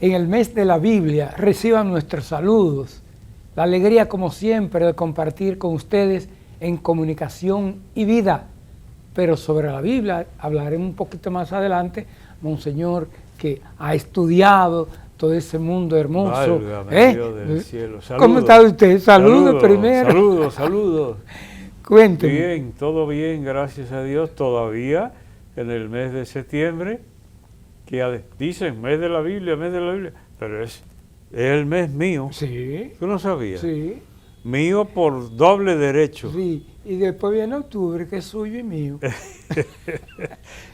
en el mes de la Biblia. Reciban nuestros saludos. La alegría, como siempre, de compartir con ustedes en Comunicación y Vida. Pero sobre la Biblia hablaremos un poquito más adelante. Monseñor, que ha estudiado todo ese mundo hermoso. Válgame Dios del cielo. Saludos. ¿Cómo está usted? Saludos primero. Saludos. Cuénteme. Bien, todo bien, gracias a Dios. Todavía en el mes de septiembre, que dicen mes de la Biblia, pero es el mes mío. Sí. ¿Tú no sabías? Sí. Mío por doble derecho. Sí, y después viene octubre, que es suyo y mío.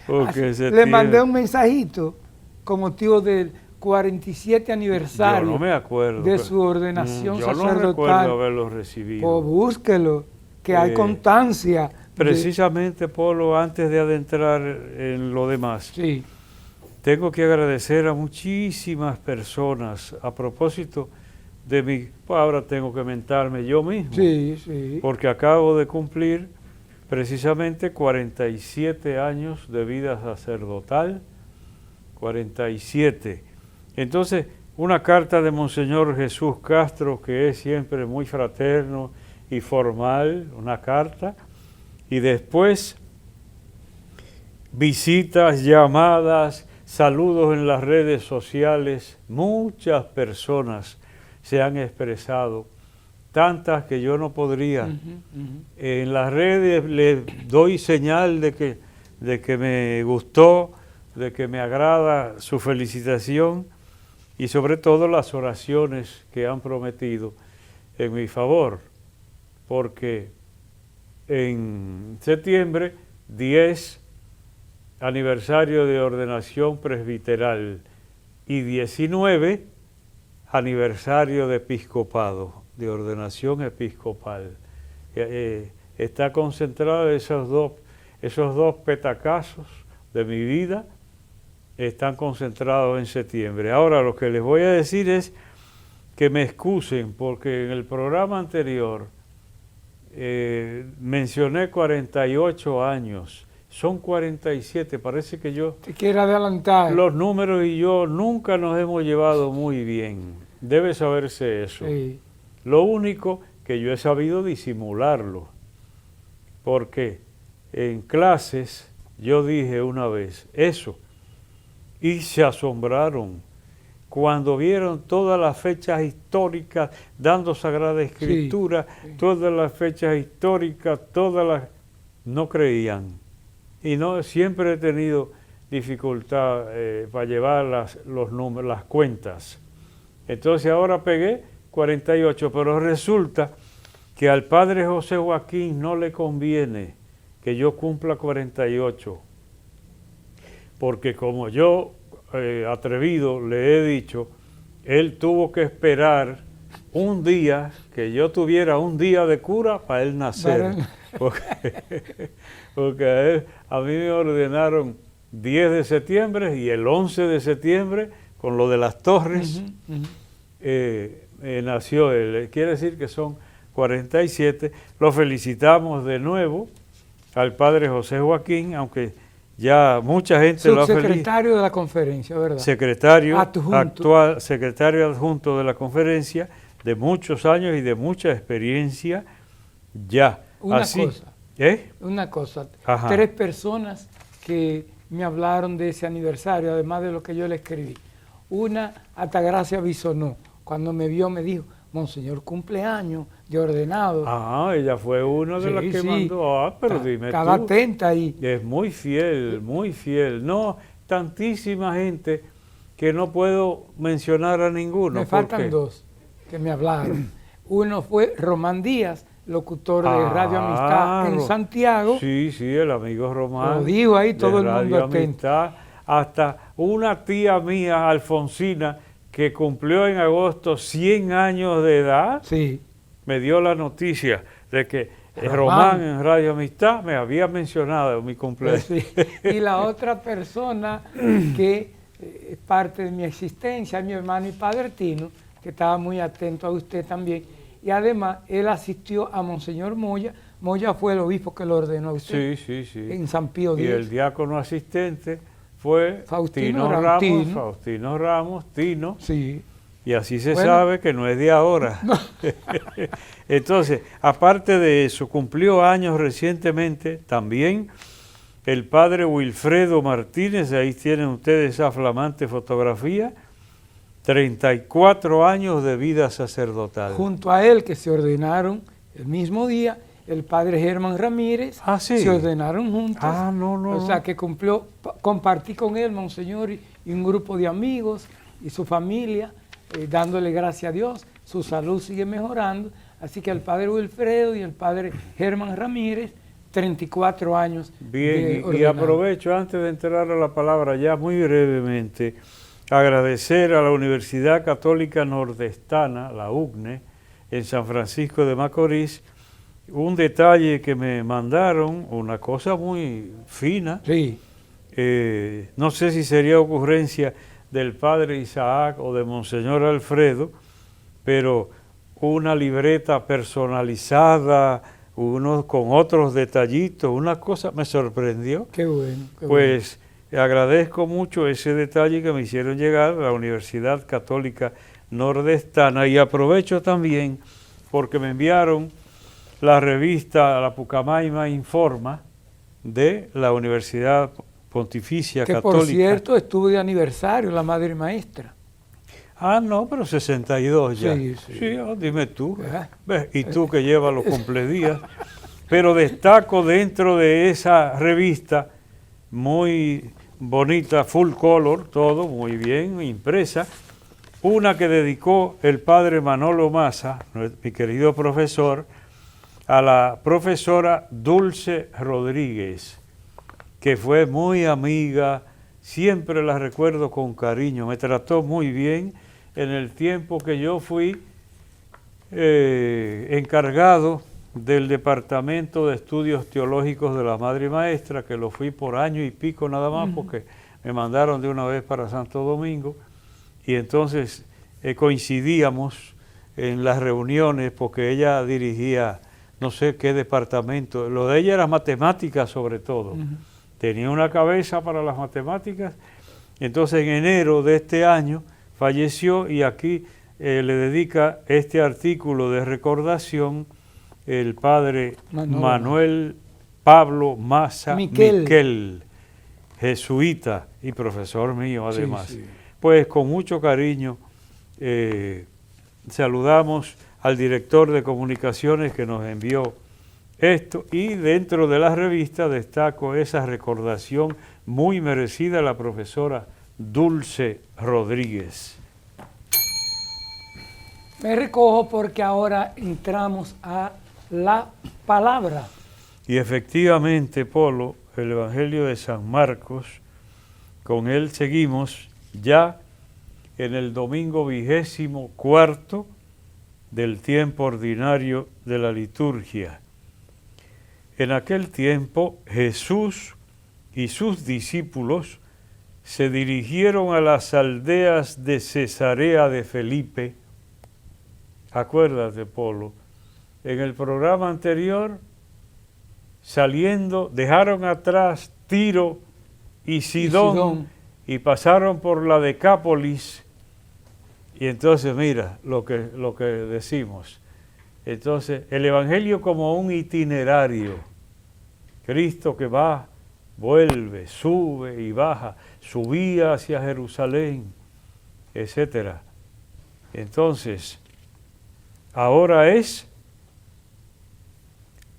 Le mandé un mensajito con motivo del 47 aniversario yo no me acuerdo, de su ordenación sacerdotal. Yo no recuerdo haberlo recibido. Pues búsquelo, que hay constancia. Precisamente, Polo, antes de adentrar en lo demás, sí, tengo que agradecer a muchísimas personas a propósito de mi... Pues ahora tengo que mentarme yo mismo. Sí. Porque acabo de cumplir precisamente 47 años de vida sacerdotal. 47. Entonces, una carta de Monseñor Jesús Castro, que es siempre muy fraterno y formal, una carta, y después visitas, llamadas, saludos en las redes sociales. Muchas personas se han expresado, tantas que yo no podría. En las redes les doy señal de que me gustó, de que me agrada su felicitación y sobre todo las oraciones que han prometido en mi favor, porque en septiembre 10 aniversario de ordenación presbiteral y 19 aniversario de episcopado, de ordenación episcopal. Está concentrado esos dos petacazos de mi vida, están concentrados en septiembre. Ahora lo que les voy a decir es que me excusen porque en el programa anterior mencioné 48 años, son 47, parece que yo... Te quiero adelantar. Los números y yo nunca nos hemos llevado muy bien, debe saberse eso. Sí. Lo único que yo he sabido disimularlo, porque en clases yo dije una vez eso, y se asombraron cuando vieron todas las fechas históricas, dando Sagrada Escritura, sí. Todas las fechas históricas, no creían. Y no siempre he tenido dificultad para llevar los números, las cuentas. Entonces ahora pegué 48, pero resulta que al padre José Joaquín no le conviene que yo cumpla 48, porque como yo, atrevido, le he dicho, él tuvo que esperar un día, que yo tuviera un día de cura para él nacer, porque a mí me ordenaron 10 de septiembre y el 11 de septiembre, con lo de las torres, nació él. Quiere decir que son 47. Lo felicitamos de nuevo al padre José Joaquín, aunque ya mucha gente lo ha felicitado. Subsecretario de la conferencia, ¿verdad? Secretario adjunto. Actual, secretario adjunto de la conferencia, de muchos años y de mucha experiencia ya. Una cosa. Ajá. 3 personas que me hablaron de ese aniversario, además de lo que yo le escribí. Una, Altagracia Bisonó, cuando me vio me dijo, Monseñor, cumpleaños de ordenado. Ah, ella fue una de las que mandó. Ah, pero dime tú. Estaba atenta ahí. Es muy fiel, muy fiel. No, tantísima gente que no puedo mencionar a ninguno. Me faltan 2 que me hablaron. Uno fue Román Díaz, locutor de Radio Amistad en Santiago. Sí, el amigo Román. Lo digo ahí, todo el mundo atento. Amistad. Hasta una tía mía, Alfonsina, que cumplió en agosto 100 años de edad, sí, me dio la noticia de que Román en Radio Amistad me había mencionado mi cumpleaños. Sí. Y la otra persona que es parte de mi existencia, mi hermano y padre Tino, que estaba muy atento a usted también, y además él asistió a Monseñor Moya. Moya fue el obispo que lo ordenó a usted. Sí. En San Pío X. Y el diácono asistente fue Faustino Tino Ramos, Ramos, Tino. Faustino Ramos, Tino, Sí. y así se Bueno. sabe que no es de ahora. Entonces, aparte de eso, cumplió años recientemente también el padre Wilfredo Martínez, ahí tienen ustedes esa flamante fotografía, 34 años de vida sacerdotal. Junto a él, que se ordenaron el mismo día, el padre Germán Ramírez, Ah, sí. se ordenaron juntos. Ah, no. O sea, que compartí con él, monseñor, y un grupo de amigos y su familia, dándole gracias a Dios. Su salud sigue mejorando. Así que el padre Wilfredo y el padre Germán Ramírez, 34 años. Bien, y ordenados. aprovecho antes de entrar a la palabra ya muy brevemente, agradecer a la Universidad Católica Nordestana, la UCNE, en San Francisco de Macorís, un detalle que me mandaron, una cosa muy fina. Sí. No sé si sería ocurrencia del padre Isaac o de Monseñor Alfredo, pero una libreta personalizada, unos con otros detallitos, una cosa me sorprendió. Qué bueno. Qué Pues agradezco mucho ese detalle que me hicieron llegar a la Universidad Católica Nordestana, y aprovecho también porque me enviaron la revista La Pucamaima Informa de la Universidad Pontificia Que Católica. por cierto estuvo de aniversario la madre maestra. Ah, no, pero 62 ya. Sí. Dime tú. Ajá. ¿Ves? Y tú que llevas los cumpledías. Pero destaco dentro de esa revista, muy bonita, full color, todo muy bien, impresa, una que dedicó el padre Manolo Maza, mi querido profesor, a la profesora Dulce Rodríguez, que fue muy amiga, siempre la recuerdo con cariño, me trató muy bien en el tiempo que yo fui encargado del Departamento de Estudios Teológicos de la Madre Maestra, que lo fui por año y pico nada más, porque me mandaron de una vez para Santo Domingo, y entonces coincidíamos en las reuniones, porque ella dirigía no sé qué departamento, lo de ella era matemáticas sobre todo, tenía una cabeza para las matemáticas. Entonces en enero de este año falleció, y aquí le dedica este artículo de recordación el padre Manuel Pablo Maza Miquel, jesuita y profesor mío además. Sí. Pues con mucho cariño saludamos al director de comunicaciones que nos envió esto, y dentro de la revista destaco esa recordación muy merecida a la profesora Dulce Rodríguez. Me recojo porque ahora entramos a la palabra. Y efectivamente, Polo, el Evangelio de San Marcos, con él seguimos ya en el domingo 24 del tiempo ordinario de la liturgia. En aquel tiempo Jesús y sus discípulos se dirigieron a las aldeas de Cesarea de Felipe. Acuérdate, Polo, en el programa anterior, saliendo, dejaron atrás Tiro y Sidón y pasaron por la Decápolis. Y entonces mira lo que decimos. Entonces el Evangelio como un itinerario. Cristo que va, vuelve, sube y baja, subía hacia Jerusalén, etc. Entonces, ahora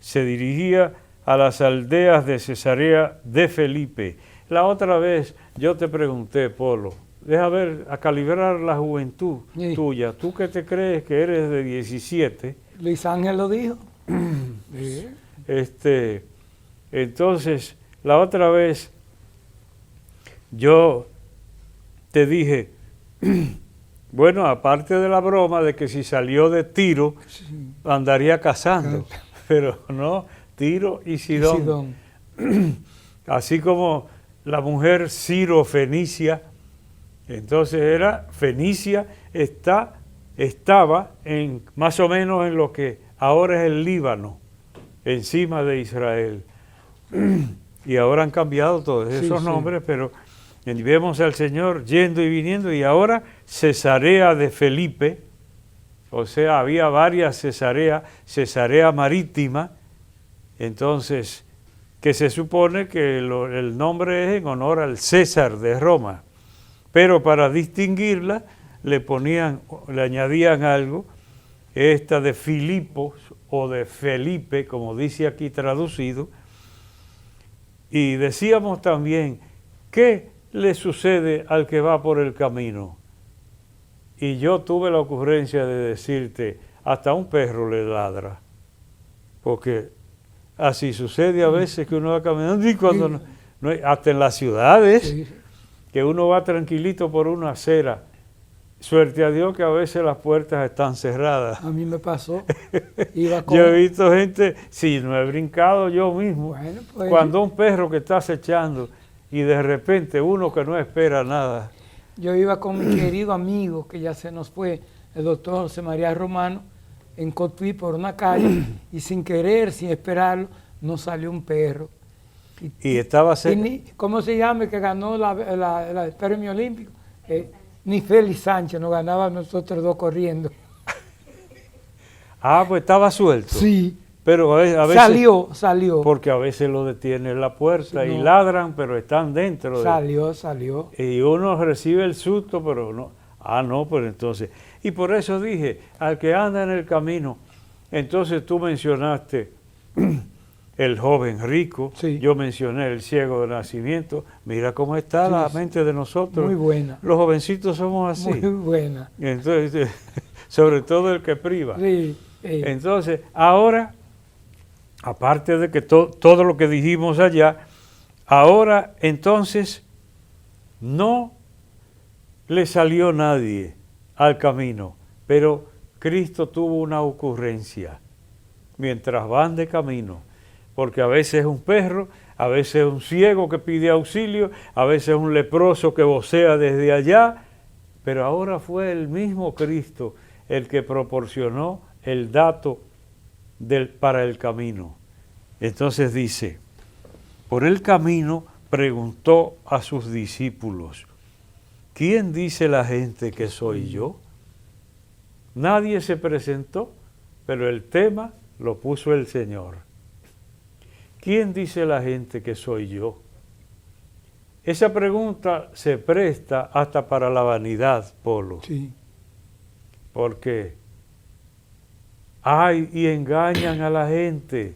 se dirigía a las aldeas de Cesarea de Felipe. La otra vez yo te pregunté, Polo, deja ver, a calibrar la juventud tuya. Tú que te crees que eres de 17. Luis Ángel lo dijo. Entonces, la otra vez yo te dije, bueno, aparte de la broma de que si salió de Tiro, andaría cazando, pero no, Tiro y Sidón. Así como la mujer Ciro Fenicia, entonces era Fenicia, estaba en más o menos en lo que ahora es el Líbano, encima de Israel. Y ahora han cambiado todos esos nombres, pero Y vemos al Señor yendo y viniendo, y ahora Cesarea de Felipe, o sea, había varias Cesarea, Cesarea Marítima, entonces, que se supone que el nombre es en honor al César de Roma, pero para distinguirla le añadían algo, esta de Filipos o de Felipe, como dice aquí traducido, y decíamos también, ¿qué le sucede al que va por el camino? Y yo tuve la ocurrencia de decirte, hasta un perro le ladra, porque así sucede a veces que uno va caminando y cuando hasta en las ciudades, que uno va tranquilito por una acera, suerte a Dios que a veces las puertas están cerradas. A mí me pasó. Yo he visto gente, sí, no he brincado yo mismo, bueno, pues, cuando un perro que está acechando y de repente uno que no espera nada. Yo iba con mi querido amigo, que ya se nos fue, el doctor José María Romano, en Cotuí por una calle, y sin querer, sin esperarlo, nos salió un perro. Y estaba cerca. ¿Cómo se llama? Que ganó el premio olímpico. Ni Félix Sánchez nos ganaba nosotros dos corriendo. Ah, pues estaba suelto. Sí. Pero a veces salió. Porque a veces lo detiene en la puerta, sí, y no, ladran, pero están dentro. Salió. Y uno recibe el susto, pero no. Ah, no, pues entonces. Y por eso dije, al que anda en el camino, entonces tú mencionaste el joven rico, sí, yo mencioné el ciego de nacimiento. Mira cómo está la mente de nosotros. Muy buena. Los jovencitos somos así. Muy buena. Entonces, sobre todo el que priva. Sí. Entonces, ahora, aparte de que todo lo que dijimos allá, ahora entonces no le salió nadie al camino, pero Cristo tuvo una ocurrencia mientras van de camino, porque a veces es un perro, a veces es un ciego que pide auxilio, a veces es un leproso que vocea desde allá, pero ahora fue el mismo Cristo el que proporcionó el dato para el camino. Entonces dice, por el camino preguntó a sus discípulos, ¿quién dice la gente que soy yo? Nadie se presentó, pero el tema lo puso el Señor. ¿Quién dice la gente que soy yo? Esa pregunta se presta hasta para la vanidad, Polo. Sí. Porque hay y engañan a la gente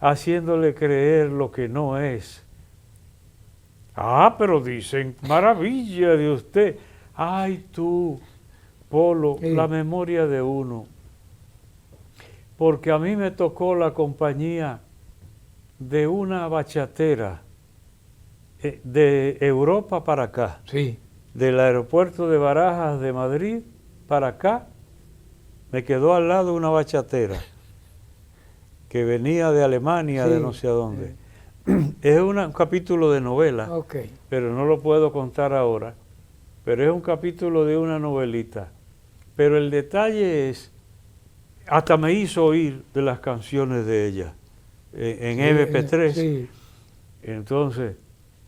haciéndole creer lo que no es. Ah, pero dicen maravilla de usted. Ay tú, Polo, sí, la memoria de uno. Porque a mí me tocó la compañía de una bachatera de Europa para acá. Sí. Del aeropuerto de Barajas de Madrid para acá, me quedó al lado una bachatera que venía de Alemania, sí, de no sé a dónde. Sí. Es un capítulo de novela, okay, pero no lo puedo contar ahora. Pero es un capítulo de una novelita. Pero el detalle es, hasta me hizo oír de las canciones de ella en sí, MP3. Sí. Entonces,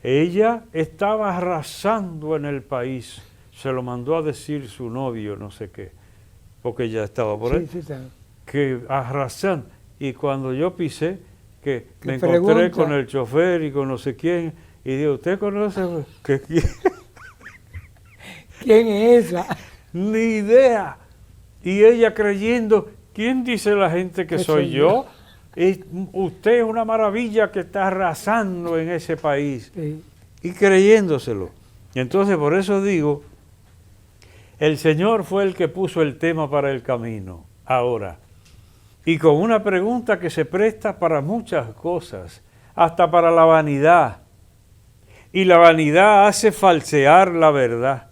ella estaba arrasando en el país. Se lo mandó a decir su novio, no sé qué, porque ella estaba por ahí. Sí, sí. Que arrasando. Y cuando yo pisé, que me encontré con el chofer y con no sé quién, y digo, ¿usted conoce? ¿Quién es esa? Ni idea. Y ella creyendo, ¿quién dice la gente que soy yo? Usted es una maravilla que está arrasando en ese país. Sí. Y creyéndoselo. Y entonces por eso digo, el Señor fue el que puso el tema para el camino. Ahora, y con una pregunta que se presta para muchas cosas, hasta para la vanidad. Y la vanidad hace falsear la verdad.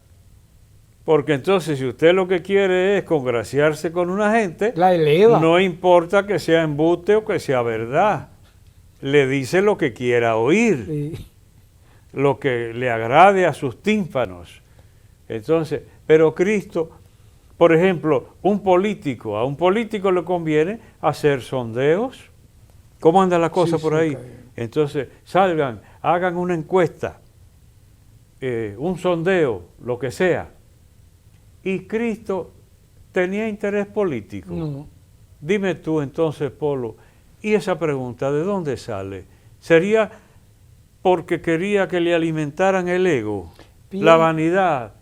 Porque entonces si usted lo que quiere es congraciarse con una gente, la eleva. No importa que sea embuste o que sea verdad. Le dice lo que quiera oír, sí, lo que le agrade a sus tímpanos. Entonces, pero Cristo, por ejemplo, a un político le conviene hacer sondeos. ¿Cómo anda la cosa por ahí? Entonces, salgan, hagan una encuesta. un sondeo, lo que sea. Y Cristo tenía interés político. No. Dime tú entonces, Polo, ¿y esa pregunta de dónde sale? ¿Sería porque quería que le alimentaran el ego, la vanidad?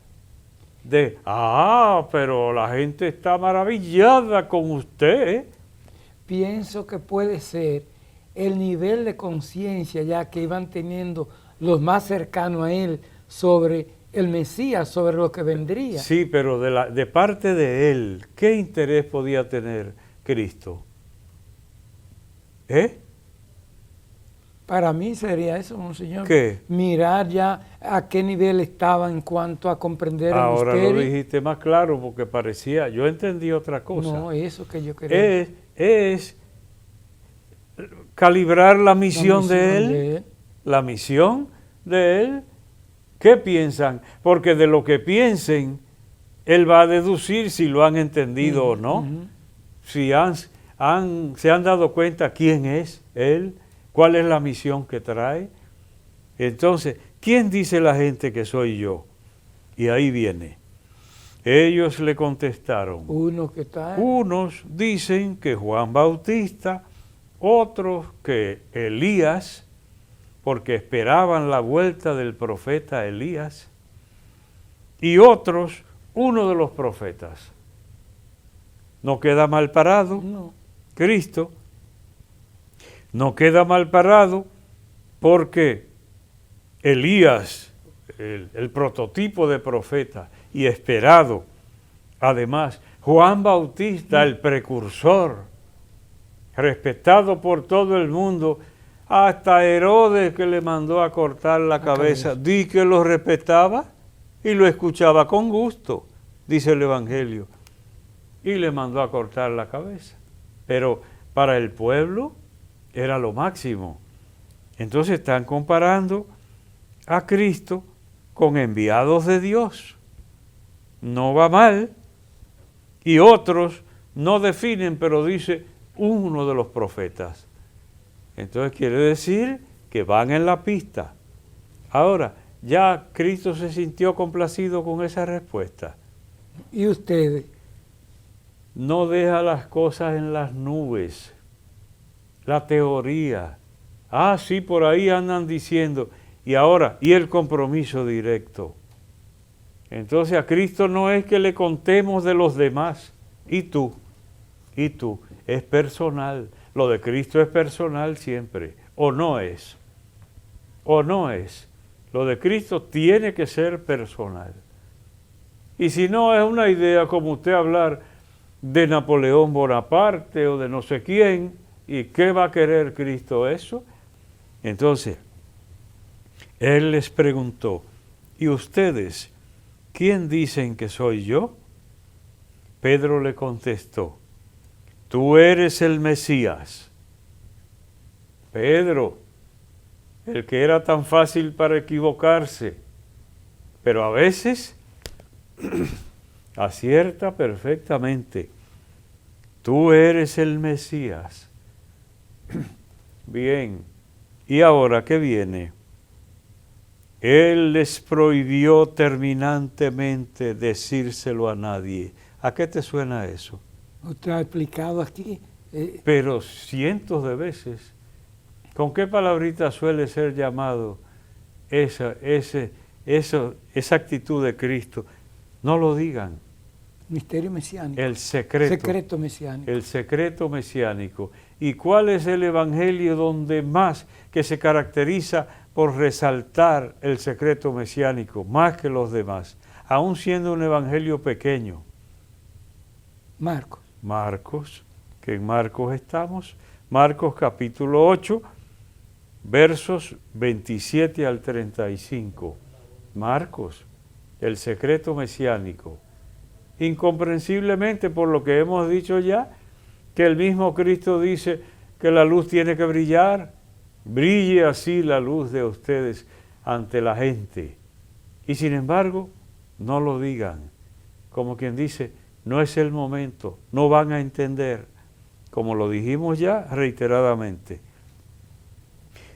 Pero la gente está maravillada con usted. Pienso que puede ser el nivel de conciencia ya que iban teniendo los más cercanos a él sobre el Mesías, sobre lo que vendría. Sí, pero de parte de él, ¿qué interés podía tener Cristo? Para mí sería eso, monseñor. ¿Qué? Mirar ya a qué nivel estaba en cuanto a comprender el misterio. Ahora lo dijiste más claro porque parecía, yo entendí otra cosa. No, eso que yo quería. Es calibrar la misión de él. La misión de él. ¿Qué piensan? Porque de lo que piensen, él va a deducir si lo han entendido o no. Si se han dado cuenta quién es él, cuál es la misión que trae. Entonces, ¿quién dice la gente que soy yo? Y ahí viene. Ellos le contestaron. Unos dicen que Juan Bautista, otros que Elías, porque esperaban la vuelta del profeta Elías, y otros, uno de los profetas. No queda mal parado, No. Cristo. No queda mal parado porque Elías, el prototipo de profeta y esperado, además, Juan Bautista, el precursor, respetado por todo el mundo, hasta Herodes que le mandó a cortar la cabeza, di que lo respetaba y lo escuchaba con gusto, dice el Evangelio, y le mandó a cortar la cabeza. Pero para el pueblo era lo máximo. Entonces están comparando a Cristo con enviados de Dios. No va mal. Y otros no definen, pero dice uno de los profetas. Entonces quiere decir que van en la pista. Ahora, ¿ya Cristo se sintió complacido con esa respuesta? ¿Y ustedes? No deja las cosas en las nubes. La teoría. Sí, por ahí andan diciendo. Y ahora, ¿y el compromiso directo? Entonces a Cristo no es que le contemos de los demás. ¿Y tú? Es personal. Lo de Cristo es personal siempre. ¿O no es? Lo de Cristo tiene que ser personal. Y si no, es una idea como usted hablar de Napoleón Bonaparte o de no sé quién. ¿Y qué va a querer Cristo eso? Entonces, Él les preguntó, ¿y ustedes quién dicen que soy yo? Pedro le contestó, tú eres el Mesías. Pedro, el que era tan fácil para equivocarse, pero a veces acierta perfectamente. Tú eres el Mesías. Bien, ¿y ahora qué viene? Él les prohibió terminantemente decírselo a nadie. ¿A qué te suena eso? Usted ha explicado aquí. Pero cientos de veces. ¿Con qué palabrita suele ser llamado esa actitud de Cristo? No lo digan. Misterio mesiánico. El secreto. Secreto mesiánico. El secreto mesiánico. ¿Y cuál es el evangelio donde más que se caracteriza por resaltar el secreto mesiánico, más que los demás, aún siendo un evangelio pequeño? Marcos, que en Marcos estamos. Marcos capítulo 8, versos 27 al 35. Marcos, el secreto mesiánico. Incomprensiblemente, por lo que hemos dicho ya, que el mismo Cristo dice que la luz tiene que brillar. Brille así la luz de ustedes ante la gente. Y sin embargo, no lo digan. Como quien dice, no es el momento, no van a entender. Como lo dijimos ya reiteradamente.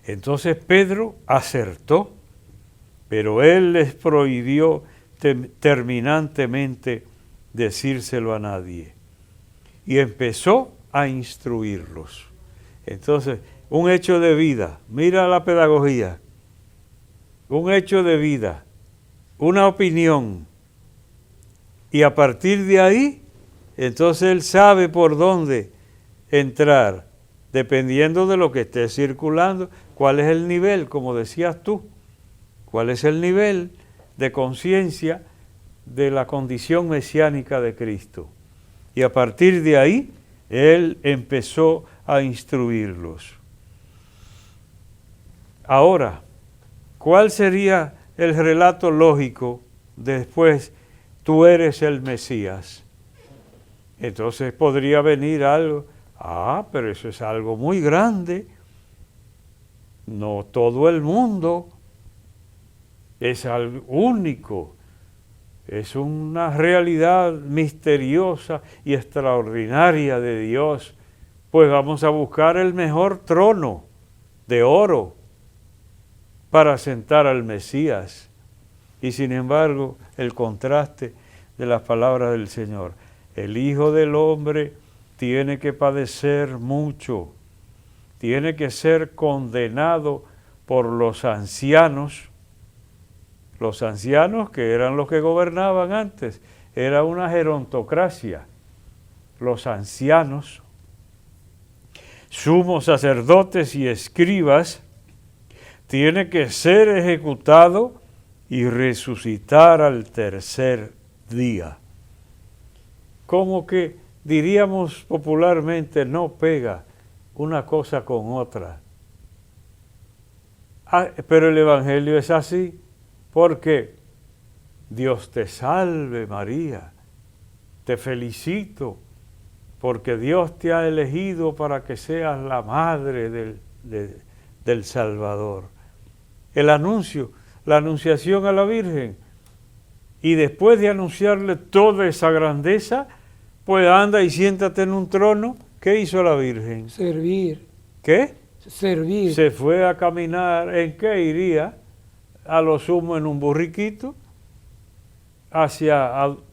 Entonces Pedro acertó Pero él les prohibió terminantemente decírselo a nadie. Y empezó a instruirlos. Entonces, un hecho de vida, mira la pedagogía, un hecho de vida, una opinión, y a partir de ahí, entonces él sabe por dónde entrar, dependiendo de lo que esté circulando, cuál es el nivel, como decías tú, cuál es el nivel de conciencia de la condición mesiánica de Cristo. Y a partir de ahí, él empezó a instruirlos. Ahora, ¿cuál sería el relato lógico después? Tú eres el Mesías. Entonces podría venir algo, pero eso es algo muy grande. No todo el mundo es algo único. Es una realidad misteriosa y extraordinaria de Dios. Pues vamos a buscar el mejor trono de oro para sentar al Mesías. Y sin embargo, el contraste de las palabras del Señor. El Hijo del Hombre tiene que padecer mucho, tiene que ser condenado por los ancianos que eran los que gobernaban antes, era una gerontocracia. Los ancianos, sumos sacerdotes y escribas, tiene que ser ejecutado y resucitar al tercer día. Como que diríamos popularmente, no pega una cosa con otra. Pero el Evangelio es así, porque Dios te salve María, te felicito, porque Dios te ha elegido para que seas la madre del Salvador. El anuncio, la anunciación a la Virgen, y después de anunciarle toda esa grandeza, pues anda y siéntate en un trono. ¿Qué hizo la Virgen? Servir. ¿Qué? Servir. Se fue a caminar. ¿En qué iría? A lo sumo en un burriquito,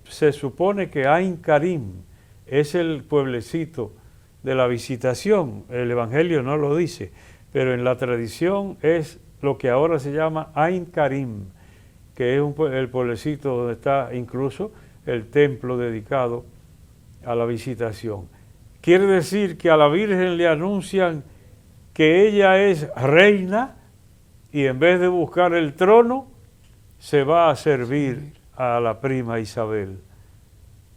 se supone que Ain Karim es el pueblecito de la Visitación. El Evangelio no lo dice, pero en la tradición es lo que ahora se llama Ain Karim, que es el pueblecito donde está incluso el templo dedicado a la Visitación. Quiere decir que a la Virgen le anuncian que ella es reina, y en vez de buscar el trono, se va a servir a la prima Isabel,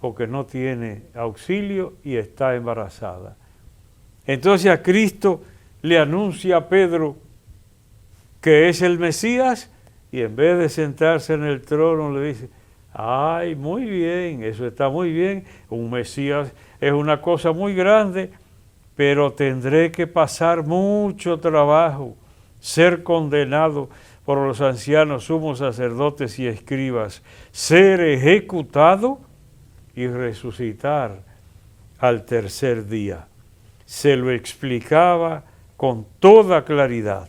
porque no tiene auxilio y está embarazada. Entonces a Cristo le anuncia a Pedro que es el Mesías, y en vez de sentarse en el trono le dice, ay, muy bien, eso está muy bien, un Mesías es una cosa muy grande, pero tendré que pasar mucho trabajo, ser condenado por los ancianos, sumos sacerdotes y escribas, ser ejecutado y resucitar al tercer día. Se lo explicaba con toda claridad.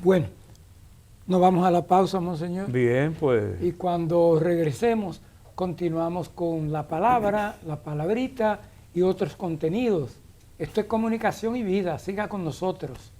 Bueno, nos vamos a la pausa, monseñor. Bien, pues. Y cuando regresemos, continuamos con la palabra, la palabrita y otros contenidos. Esto es Comunicación y Vida. Siga con nosotros.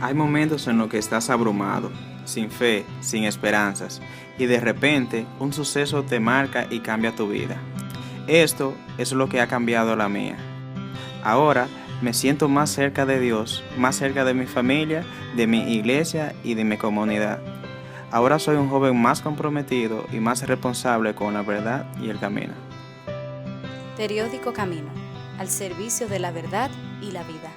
Hay momentos en los que estás abrumado, sin fe, sin esperanzas, y de repente un suceso te marca y cambia tu vida. Esto es lo que ha cambiado la mía. Ahora me siento más cerca de Dios, más cerca de mi familia, de mi iglesia y de mi comunidad. Ahora soy un joven más comprometido y más responsable con la verdad y el camino. Periódico Camino, al servicio de la verdad y la vida.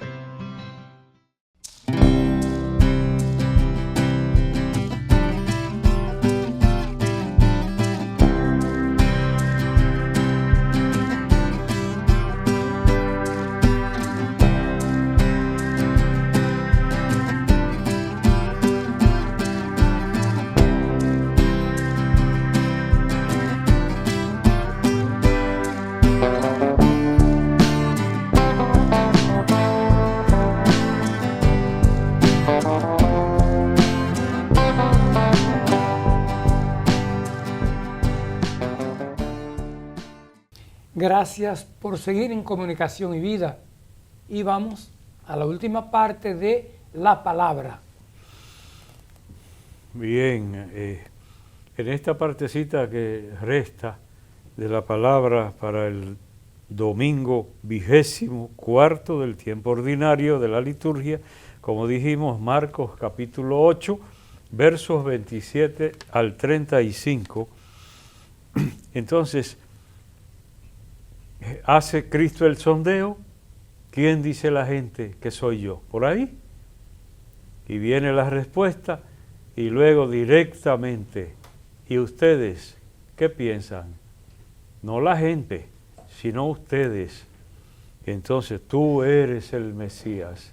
Gracias por seguir en Comunicación y Vida. Y vamos a la última parte de la palabra. Bien, en esta partecita que resta de la palabra para el domingo 24 del tiempo ordinario de la liturgia, como dijimos, Marcos capítulo 8, versos 27 al 35. Entonces, hace Cristo el sondeo. ¿Quién dice la gente que soy yo? Por ahí. Y viene la respuesta y luego directamente. ¿Y ustedes qué piensan? No la gente, sino ustedes. Entonces tú eres el Mesías.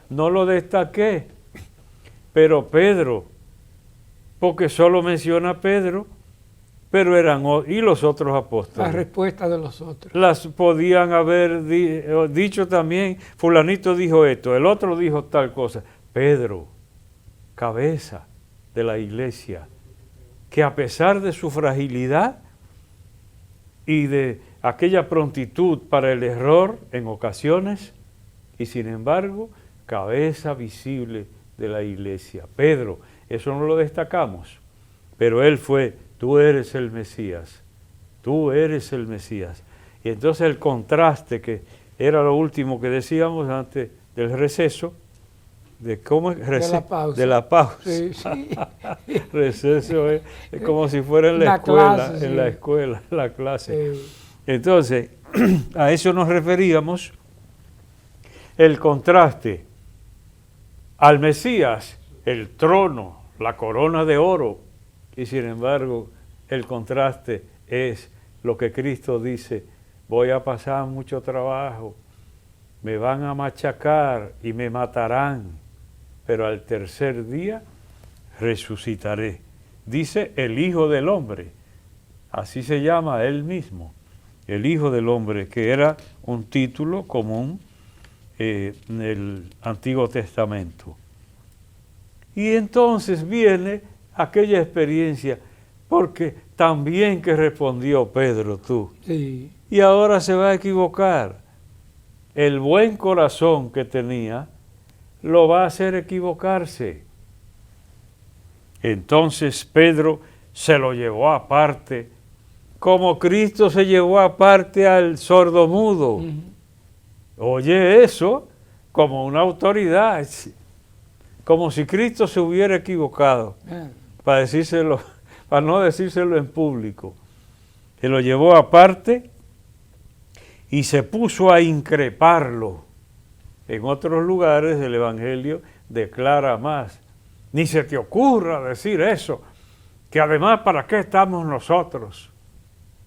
No lo destaqué, pero Pedro, porque solo menciona a Pedro, pero eran y los otros apóstoles. La respuesta de los otros. Las podían haber dicho también, fulanito dijo esto, el otro dijo tal cosa. Pedro, cabeza de la iglesia, que a pesar de su fragilidad y de aquella prontitud para el error en ocasiones, y sin embargo, cabeza visible de la iglesia. Pedro, eso no lo destacamos, pero él fue: tú eres el Mesías, tú eres el Mesías. Y entonces el contraste, que era lo último que decíamos antes del receso, de cómo de la pausa. Sí, sí. Receso es como si fuera en la escuela, clase, en la escuela, la clase. Sí. Entonces, a eso nos referíamos, el contraste al Mesías, el trono, la corona de oro. Y sin embargo, el contraste es lo que Cristo dice: voy a pasar mucho trabajo, me van a machacar y me matarán, pero al tercer día resucitaré. Dice el Hijo del Hombre, así se llama él mismo, el Hijo del Hombre, que era un título común en el Antiguo Testamento. Y entonces viene aquella experiencia, porque también que respondió Pedro, tú. Sí. Y ahora se va a equivocar. El buen corazón que tenía lo va a hacer equivocarse. Entonces Pedro se lo llevó aparte, como Cristo se llevó aparte al sordomudo. Uh-huh. Oye eso como una autoridad, como si Cristo se hubiera equivocado, para decírselo, para no decírselo en público. Se lo llevó aparte y se puso a increparlo. En otros lugares el Evangelio declara más: ni se te ocurra decir eso, que además ¿para qué estamos nosotros?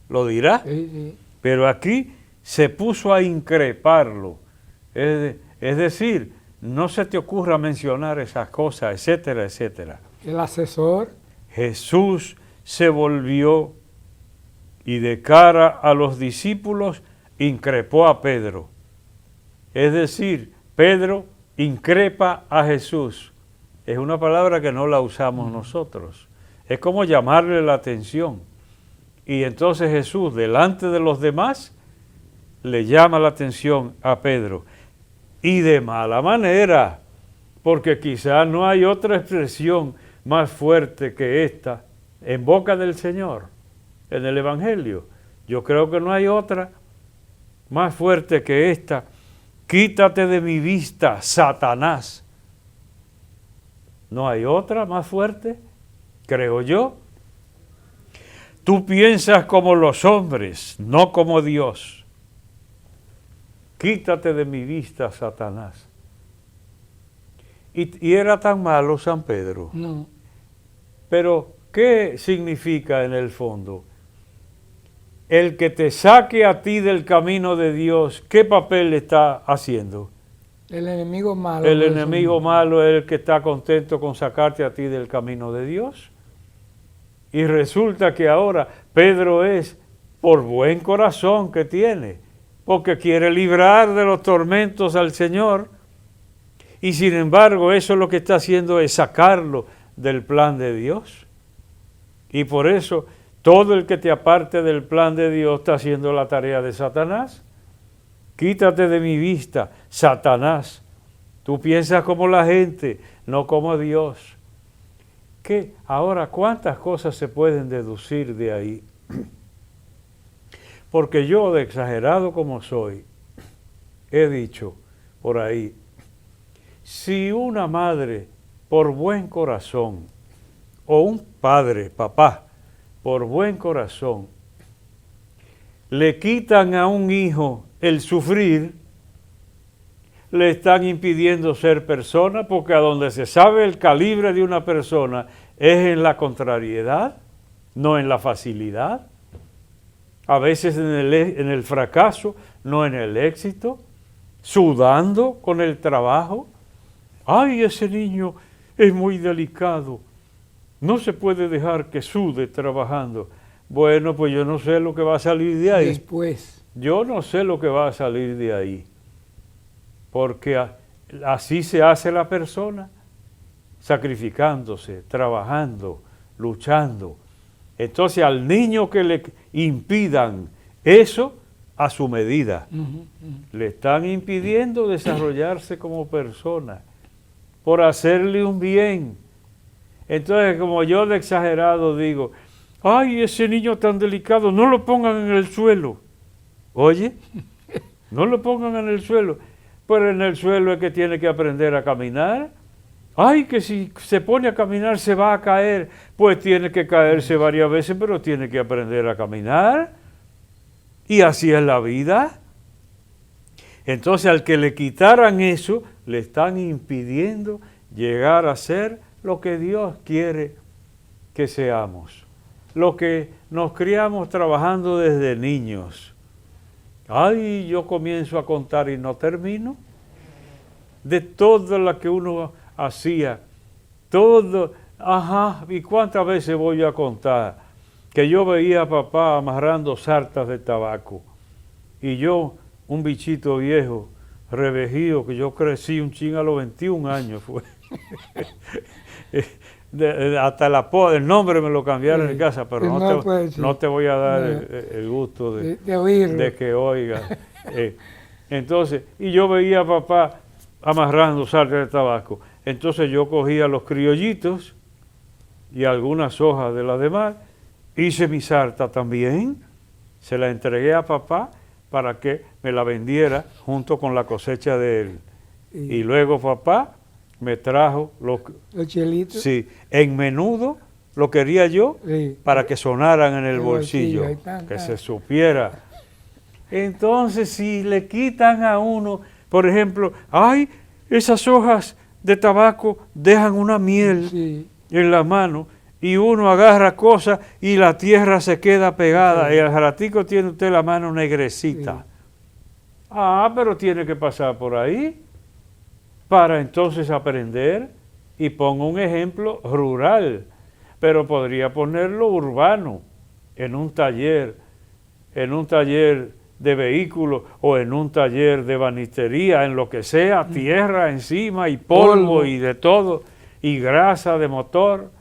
Lo dirá, Sí, sí. Pero aquí se puso a increparlo, es decir, no se te ocurra mencionar esas cosas, etcétera, etcétera. El asesor. Jesús se volvió y de cara a los discípulos increpó a Pedro. Es decir, Pedro increpa a Jesús. Es una palabra que no la usamos nosotros. Es como llamarle la atención. Y entonces Jesús, delante de los demás, le llama la atención a Pedro. Y de mala manera, porque quizás no hay otra expresión más fuerte que esta en boca del Señor, en el Evangelio. Yo creo que no hay otra más fuerte que esta. Quítate de mi vista, Satanás. No hay otra más fuerte creo yo. Tú piensas como los hombres, no como Dios. Quítate de mi vista, Satanás. Y era tan malo San Pedro. No. Pero, ¿qué significa en el fondo? El que te saque a ti del camino de Dios, ¿qué papel está haciendo? El enemigo malo. El enemigo malo es el que está contento con sacarte a ti del camino de Dios. Y resulta que ahora Pedro es por buen corazón que tiene, porque quiere librar de los tormentos al Señor. Y sin embargo, eso lo que está haciendo es sacarlo del plan de Dios. Y por eso, todo el que te aparte del plan de Dios está haciendo la tarea de Satanás. Quítate de mi vista, Satanás. Tú piensas como la gente, no como Dios. ¿Qué? Ahora, ¿cuántas cosas se pueden deducir de ahí? Porque yo, de exagerado como soy, he dicho por ahí, si una madre, por buen corazón, o un padre, papá, por buen corazón, le quitan a un hijo el sufrir, le están impidiendo ser persona, porque a donde se sabe el calibre de una persona es en la contrariedad, no en la facilidad. A veces en el fracaso, no en el éxito, sudando con el trabajo. ¡Ay, ese niño es muy delicado! No se puede dejar que sude trabajando. Bueno, pues yo no sé lo que va a salir de ahí. Después. Yo no sé lo que va a salir de ahí. Porque así se hace la persona, sacrificándose, trabajando, luchando. Entonces al niño que le impidan eso, a su medida, le están impidiendo desarrollarse como persona, por hacerle un bien. Entonces, como yo de exagerado digo, ¡ay, ese niño tan delicado, no lo pongan en el suelo! Oye, no lo pongan en el suelo. Pero en el suelo es que tiene que aprender a caminar. ¡Ay, que si se pone a caminar se va a caer! Pues tiene que caerse varias veces, pero tiene que aprender a caminar. Y así es la vida. Entonces, al que le quitaran eso, le están impidiendo llegar a ser lo que Dios quiere que seamos. Lo que nos criamos trabajando desde niños. Ay, yo comienzo a contar y no termino. De todo lo que uno hacía. Todo, ¿y cuántas veces voy a contar? Que yo veía a papá amarrando sartas de tabaco. Y yo, un bichito viejo, revejío, que yo crecí un chin a los 21 años fue. Hasta el nombre me lo cambiaron en casa, pero no te voy a dar el gusto de que oiga. Entonces, y yo veía a papá amarrando sartas de tabaco. Entonces yo cogía los criollitos y algunas hojas de las demás, hice mi sarta también, se la entregué a papá para que me la vendiera junto con la cosecha de él. Y luego papá me trajo los chelitos. Sí, en menudo lo quería yo para que sonaran en el bolsillo, que se supiera. Entonces, si le quitan a uno, por ejemplo, ¡ay, esas hojas de tabaco dejan una miel en la mano! Y uno agarra cosas y la tierra se queda pegada. Y al ratico tiene usted la mano negrecita. Pero tiene que pasar por ahí para entonces aprender. Y pongo un ejemplo rural, pero podría ponerlo urbano, en un taller de vehículos o en un taller de banistería, en lo que sea, tierra encima y polvo y de todo, y grasa de motor.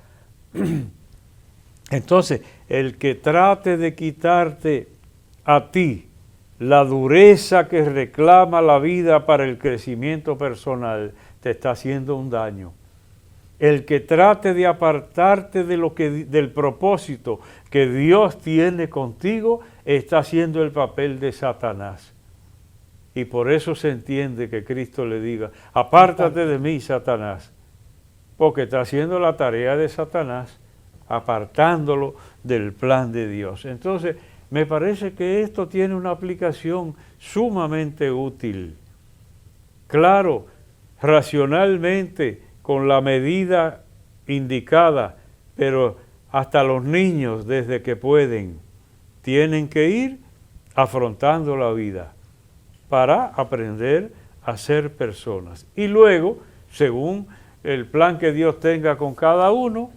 Entonces, el que trate de quitarte a ti la dureza que reclama la vida para el crecimiento personal, te está haciendo un daño. El que trate de apartarte del propósito que Dios tiene contigo, está haciendo el papel de Satanás. Y por eso se entiende que Cristo le diga, apártate de mí, Satanás, porque está haciendo la tarea de Satanás, apartándolo del plan de Dios. Entonces, me parece que esto tiene una aplicación sumamente útil. Claro, racionalmente, con la medida indicada, pero hasta los niños, desde que pueden, tienen que ir afrontando la vida para aprender a ser personas. Y luego, según el plan que Dios tenga con cada uno,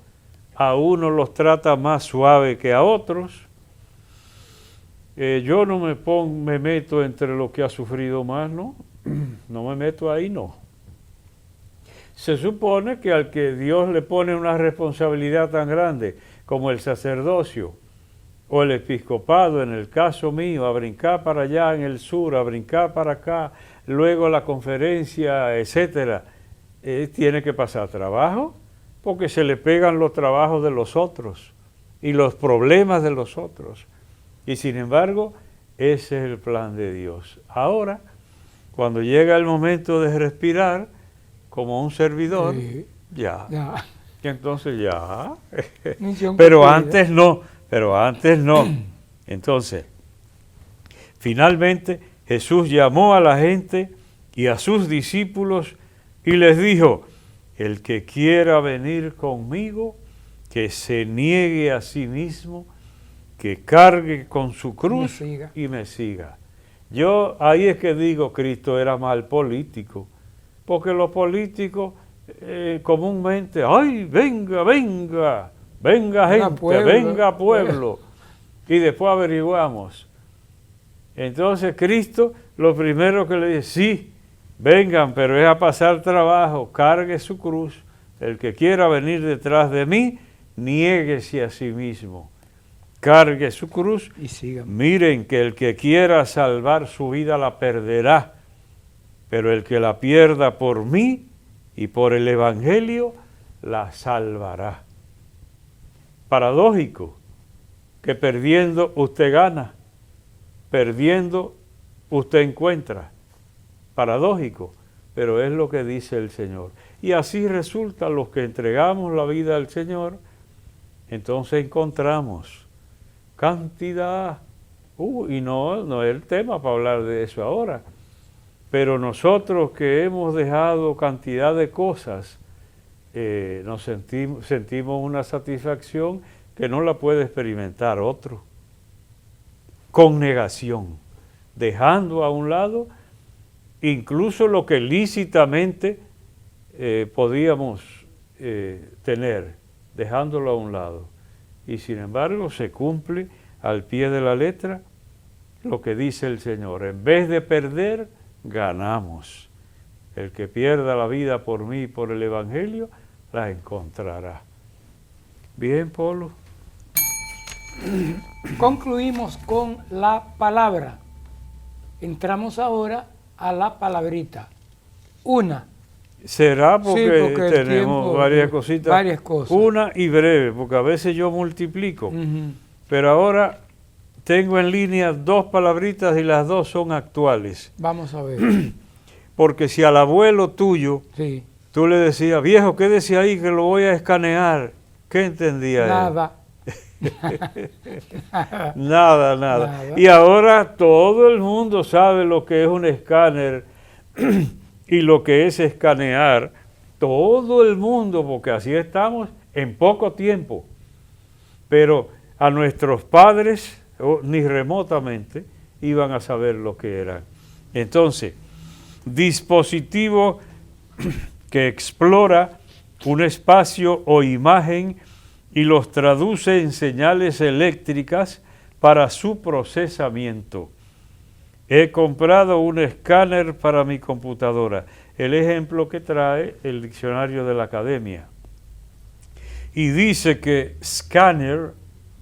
a uno los trata más suave que a otros. Yo no me meto entre lo que ha sufrido más, ¿no? No me meto ahí, no. Se supone que al que Dios le pone una responsabilidad tan grande como el sacerdocio o el episcopado, en el caso mío, a brincar para allá en el sur, a brincar para acá, luego la conferencia, etcétera, tiene que pasar trabajo, porque se le pegan los trabajos de los otros y los problemas de los otros. Y sin embargo, ese es el plan de Dios. Ahora, cuando llega el momento de respirar, como un servidor, Sí. ya. Y entonces ya. Misión Pero cumplida. antes no. Entonces, finalmente Jesús llamó a la gente y a sus discípulos y les dijo: el que quiera venir conmigo, que se niegue a sí mismo, que cargue con su cruz y me siga. Yo ahí es que digo, Cristo era mal político, porque los políticos comúnmente, ¡ay, venga, venga! Venga gente, pueblo. venga pueblo. Y después averiguamos. Entonces Cristo lo primero que le dice, sí, vengan, pero es a pasar trabajo, cargue su cruz. El que quiera venir detrás de mí, niéguese a sí mismo. Cargue su cruz. Y síganme. Miren que el que quiera salvar su vida la perderá, pero el que la pierda por mí y por el Evangelio, la salvará. Paradójico, que perdiendo usted gana, perdiendo usted encuentra. Paradójico, pero es lo que dice el Señor. Y así resulta, los que entregamos la vida al Señor, entonces encontramos cantidad, y no es el tema para hablar de eso ahora, pero nosotros que hemos dejado cantidad de cosas, nos sentimos una satisfacción que no la puede experimentar otro, con negación, dejando a un lado incluso lo que lícitamente podíamos tener, dejándolo a un lado. Y sin embargo se cumple al pie de la letra lo que dice el Señor. En vez de perder, ganamos. El que pierda la vida por mí y por el Evangelio, la encontrará. Bien, Polo. Concluimos con la palabra. Entramos ahora a la palabrita. Una. Será porque, Sí, porque el tenemos tiempo, varias cositas. varias cosas. Una y breve, porque a veces yo multiplico. Pero ahora tengo en línea 2 palabritas y las 2 son actuales. Vamos a ver. Porque si al abuelo tuyo Sí. tú le decías, viejo, quédese ahí que lo voy a escanear, ¿qué entendía Nada. él? Nada. Y ahora todo el mundo sabe lo que es un escáner y lo que es escanear. Todo el mundo, porque así estamos en poco tiempo. Pero a nuestros padres, ni remotamente, iban a saber lo que eran. Entonces, dispositivo que explora un espacio o imagen y los traduce en señales eléctricas para su procesamiento. He comprado un escáner para mi computadora. El ejemplo que trae el diccionario de la Academia. Y dice que scanner,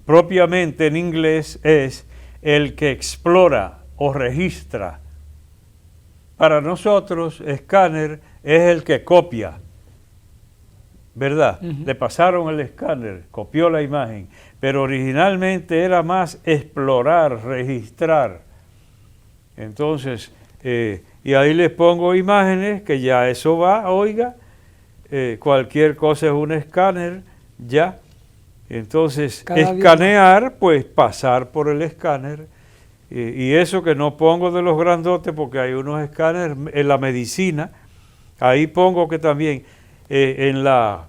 propiamente en inglés, es el que explora o registra. Para nosotros, escáner es el que copia, ¿verdad? Le pasaron el escáner, copió la imagen, pero originalmente era más explorar, registrar. Entonces, y ahí les pongo imágenes, que ya eso va, oiga, cualquier cosa es un escáner, ya. Entonces, Cada día escanear, pues pasar por el escáner. Y eso que no pongo de los grandotes, porque hay unos escáneres en la medicina. Ahí pongo que también en la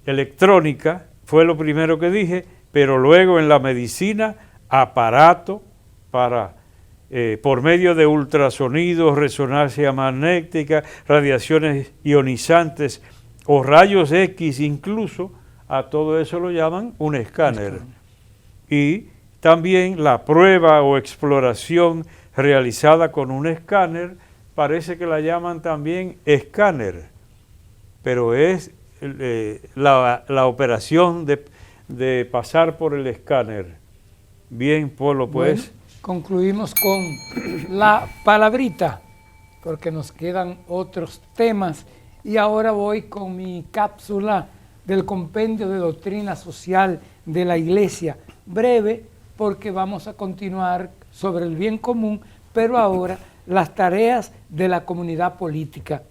electrónica, fue lo primero que dije, pero luego en la medicina, aparato para, por medio de ultrasonidos, resonancia magnética, radiaciones ionizantes o rayos X incluso, a todo eso lo llaman un escáner. Y también la prueba o exploración realizada con un escáner, parece que la llaman también escáner, pero es la operación de pasar por el escáner. Bien, Polo, pues. Bueno, concluimos con la palabrita, porque nos quedan otros temas. Y ahora voy con mi cápsula del Compendio de Doctrina Social de la Iglesia. Breve, porque vamos a continuar sobre el bien común, pero ahora las tareas de la comunidad política.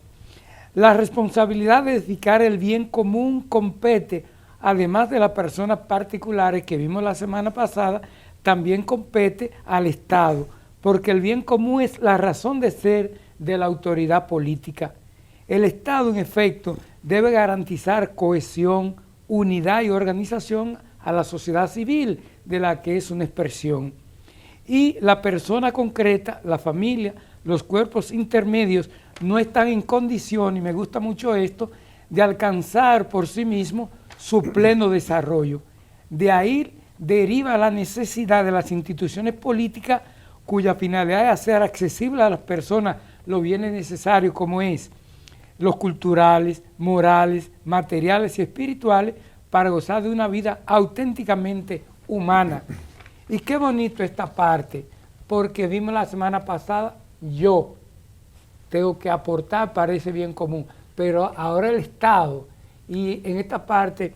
La responsabilidad de edificar el bien común compete, además de las personas particulares que vimos la semana pasada, también compete al Estado, porque el bien común es la razón de ser de la autoridad política. El Estado, en efecto, debe garantizar cohesión, unidad y organización a la sociedad civil, de la que es una expresión. Y la persona concreta, la familia, los cuerpos intermedios, no están en condición, y me gusta mucho esto, de alcanzar por sí mismos su pleno desarrollo. De ahí deriva la necesidad de las instituciones políticas cuya finalidad es hacer accesible a las personas los bienes necesarios como es los culturales, morales, materiales y espirituales para gozar de una vida auténticamente humana. Y qué bonito esta parte, porque vimos la semana pasada, yo tengo que aportar para ese bien común, pero ahora el Estado, y en esta parte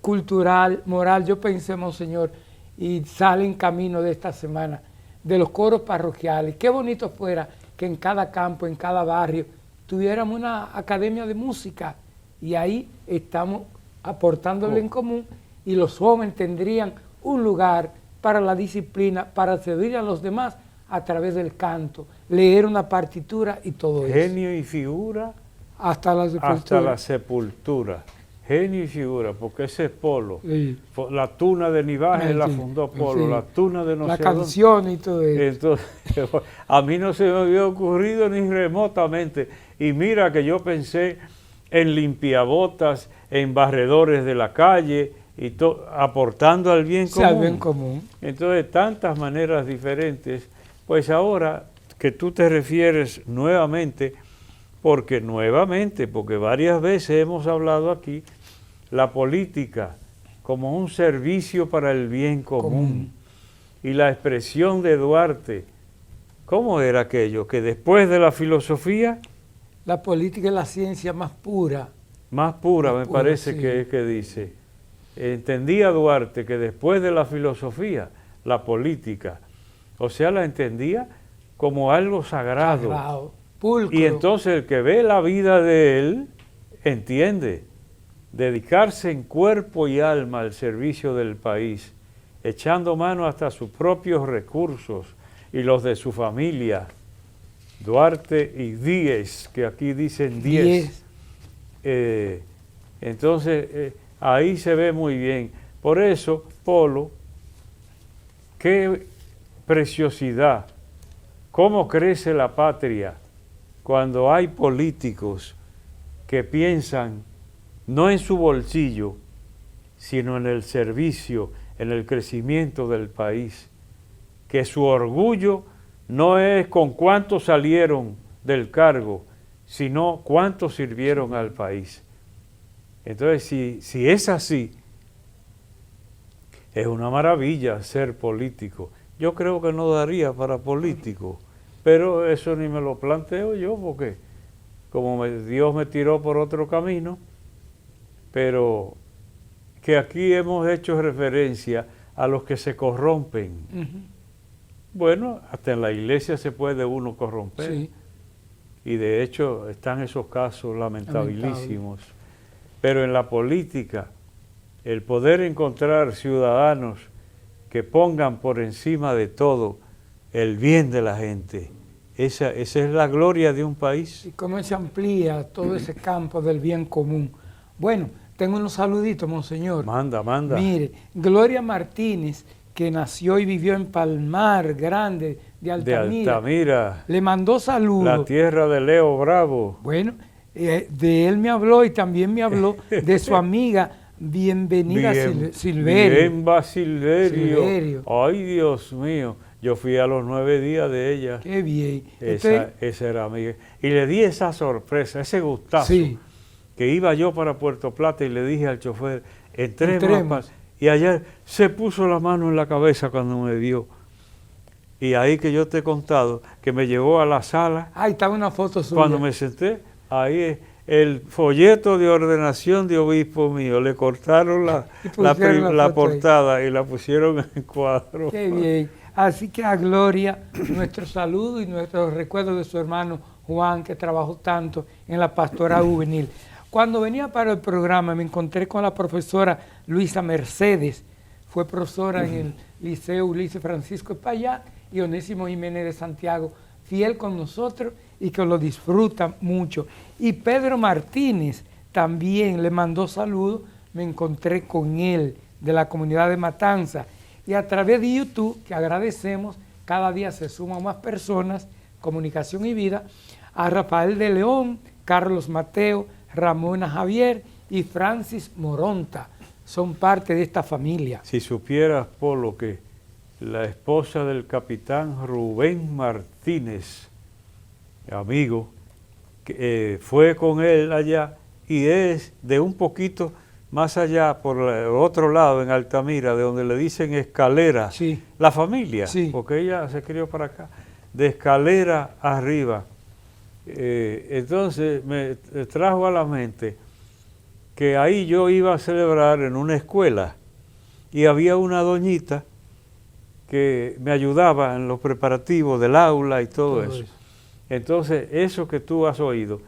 cultural, moral, yo pensé, Monseñor, y sale en camino de esta semana, de los coros parroquiales. Qué bonito fuera que en cada campo, en cada barrio, tuviéramos una academia de música, y ahí estamos aportándole en común, y los jóvenes tendrían un lugar para la disciplina, para servir a los demás a través del canto, leer una partitura y todo eso. Genio y figura hasta la sepultura. Hasta la sepultura. Genio y figura, porque ese es Polo. Sí. La tuna de Nivaje la Sí, fundó Polo, sí. la tuna de no la sé dónde. canción y todo eso. Entonces, a mí no se me había ocurrido ni remotamente. Y mira que yo pensé en limpiabotas, en barredores de la calle, y aportando al bien común. Al bien común. Entonces, tantas maneras diferentes. Pues ahora que tú te refieres nuevamente, porque varias veces hemos hablado aquí, la política como un servicio para el bien común. Y la expresión de Duarte, ¿cómo era aquello? Que después de la filosofía... La política es la ciencia más pura. Más pura, más me pura, parece sí. que es que dice. Entendía Duarte que después de la filosofía, la política, o sea, la entendía como algo sagrado. Pulcro. Y entonces el que ve la vida de él, entiende, dedicarse en cuerpo y alma al servicio del país, echando mano hasta sus propios recursos y los de su familia. Duarte y Díez, que aquí dicen 10. Entonces, ahí se ve muy bien. Por eso, Polo, qué preciosidad, cómo crece la patria cuando hay políticos que piensan no en su bolsillo, sino en el servicio, en el crecimiento del país, que su orgullo no es con cuántos salieron del cargo, sino cuántos sirvieron al país. Entonces, si es así, es una maravilla ser político. Yo creo que no daría para político, pero eso ni me lo planteo yo, porque como Dios me tiró por otro camino, pero que aquí hemos hecho referencia a los que se corrompen. Bueno, hasta en la iglesia se puede uno corromper. Sí. Y de hecho están esos casos lamentabilísimos. Pero en la política el poder encontrar ciudadanos que pongan por encima de todo el bien de la gente. Esa es la gloria de un país. Y cómo se amplía todo ese campo del bien común. Bueno, tengo unos saluditos, monseñor. Manda. Mire, Gloria Martínez, que nació y vivió en Palmar Grande de Altamira. Le mandó saludos. La tierra de Leo Bravo. Bueno, de él me habló y también me habló de su amiga Bienvenida Silverio. Bienva Silverio. Ay, Dios mío. Yo fui a los 9 días de ella. Qué bien. Esa era amiga. Y le di esa sorpresa, ese gustazo. Sí. Que iba yo para Puerto Plata y le dije al chofer, entremos. Y ayer se puso la mano en la cabeza cuando me vio. Y ahí que yo te he contado, que me llevó a la sala. Ahí estaba una foto suya. Cuando me senté, ahí el folleto de ordenación de obispo mío, le cortaron la portada y la pusieron en cuadro. Qué bien. Así que a Gloria, nuestro saludo y nuestro recuerdo de su hermano Juan, que trabajó tanto en la pastoral juvenil. Cuando venía para el programa me encontré con la profesora Luisa Mercedes, fue profesora en el Liceo Ulises Francisco Espaillat y Onésimo Jiménez de Santiago, fiel con nosotros y que lo disfruta mucho. Y Pedro Martínez también le mandó saludos, me encontré con él de la comunidad de Matanza. Y a través de YouTube, que agradecemos, cada día se suman más personas, Comunicación y Vida, a Rafael de León, Carlos Mateo, Ramona Javier y Francis Moronta. Son parte de esta familia. Si supieras, Polo, que la esposa del capitán Rubén Martínez, amigo, que, fue con él allá y es de un poquito más allá, por el otro lado, en Altamira, de donde le dicen Escalera, sí. La familia, sí. Porque ella se crió para acá, de Escalera arriba. Entonces me trajo a la mente que ahí yo iba a celebrar en una escuela y había una doñita que me ayudaba en los preparativos del aula y todo eso. Entonces, eso que tú has oído,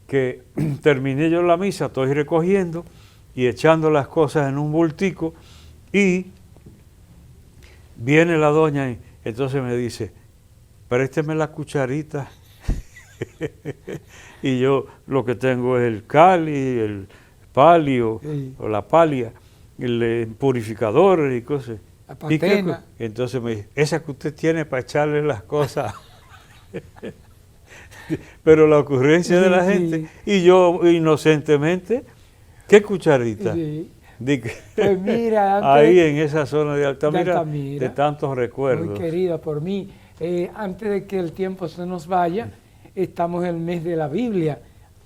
que terminé yo la misa, estoy recogiendo y echando las cosas en un bultico y viene la doña y entonces me dice, présteme la cucharita. Y yo lo que tengo es el cali, el palio, sí. O la palia, el purificador y cosas. La patena. Entonces me dice, esa que usted tiene para echarle las cosas. Pero la ocurrencia de la gente, y yo inocentemente, ¿qué cucharita? Sí. Pues mira, ahí en esa zona de Altamira, de tantos recuerdos. Muy querida por mí. Antes de que el tiempo se nos vaya, estamos en el mes de la Biblia,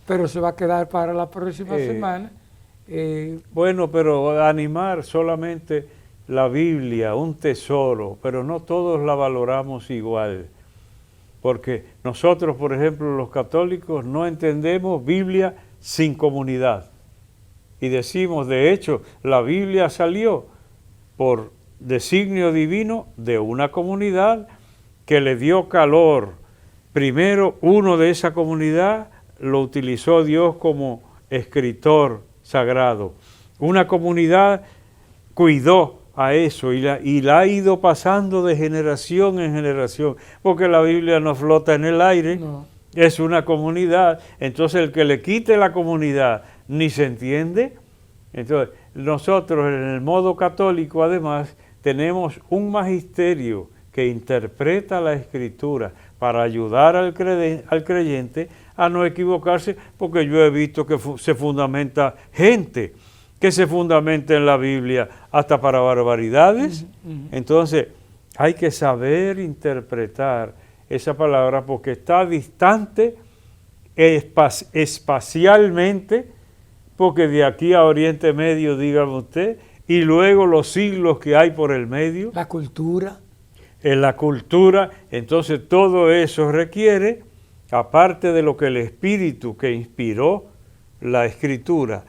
pero se va a quedar para la próxima semana. Bueno, pero animar solamente la Biblia, un tesoro, pero no todos la valoramos igual. Porque nosotros, por ejemplo, los católicos, no entendemos Biblia sin comunidad. Y decimos, de hecho, la Biblia salió por designio divino de una comunidad que le dio calor. Primero, uno de esa comunidad lo utilizó Dios como escritor sagrado. Una comunidad cuidó a eso y la ha ido pasando de generación en generación, porque la Biblia no flota en el aire, no. Es una comunidad. Entonces el que le quite la comunidad ni se entiende. Entonces nosotros en el modo católico además tenemos un magisterio que interpreta la Escritura para ayudar al creyente a no equivocarse, porque yo he visto que se fundamenta gente que se fundamenta en la Biblia hasta para barbaridades. Entonces hay que saber interpretar esa palabra porque está distante espacialmente, porque de aquí a Oriente Medio, dígame usted, y luego los siglos que hay por el medio. La cultura. En la cultura, entonces todo eso requiere, aparte de lo que el Espíritu que inspiró la Escritura,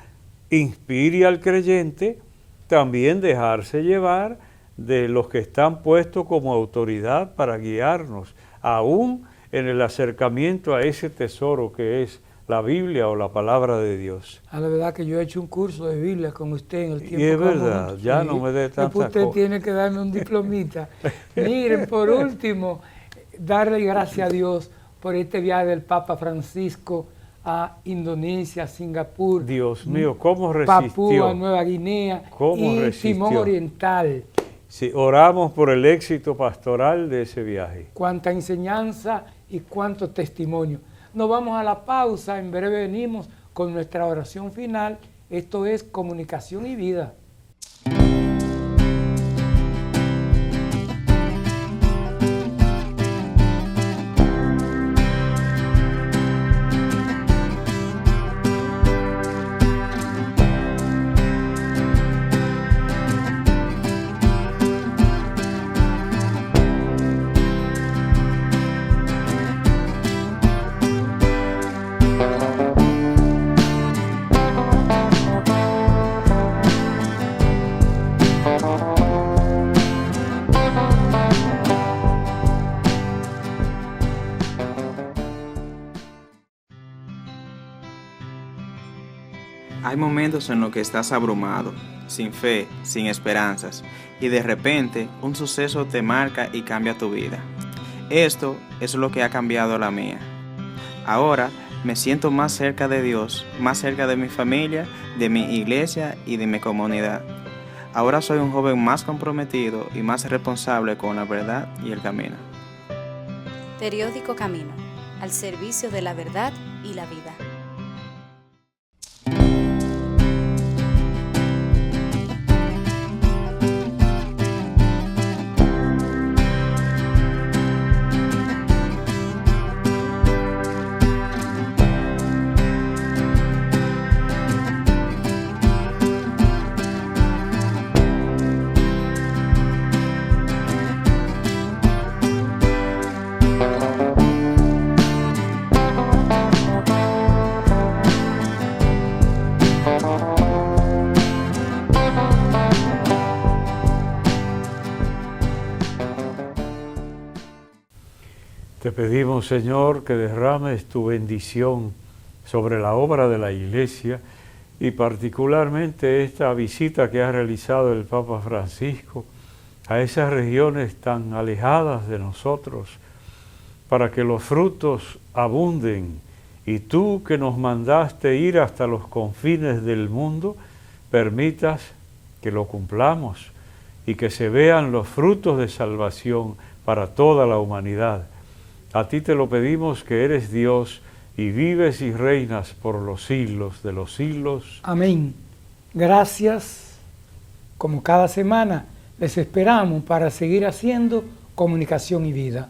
inspire al creyente, también dejarse llevar de los que están puestos como autoridad para guiarnos, aún en el acercamiento a ese tesoro que es la Biblia o la palabra de Dios. A la verdad que yo he hecho un curso de Biblia con usted en el tiempo. Y es que vamos verdad, juntos. ya Sí. no me dé Después tanta usted cosa. tiene que darme un diplomita. Miren, por último, darle gracias a Dios por este viaje del Papa Francisco a Indonesia, Singapur, Dios mío, ¿cómo Papúa resistió? Nueva Guinea ¿Cómo y resistió? Timor Oriental. Sí, oramos por el éxito pastoral de ese viaje. Cuánta enseñanza y cuánto testimonio. Nos vamos a la pausa, en breve venimos con nuestra oración final. Esto es Comunicación y Vida. Hay momentos en los que estás abrumado, sin fe, sin esperanzas, y de repente un suceso te marca y cambia tu vida. Esto es lo que ha cambiado la mía. Ahora me siento más cerca de Dios, más cerca de mi familia, de mi iglesia y de mi comunidad. Ahora soy un joven más comprometido y más responsable con la verdad y el camino. Periódico Camino, al servicio de la verdad y la vida. Te pedimos, Señor, que derrames tu bendición sobre la obra de la Iglesia y particularmente esta visita que ha realizado el Papa Francisco a esas regiones tan alejadas de nosotros, para que los frutos abunden y tú que nos mandaste ir hasta los confines del mundo, permitas que lo cumplamos y que se vean los frutos de salvación para toda la humanidad. A ti te lo pedimos, que eres Dios y vives y reinas por los siglos de los siglos. Amén. Gracias. Como cada semana, les esperamos para seguir haciendo Comunicación y Vida.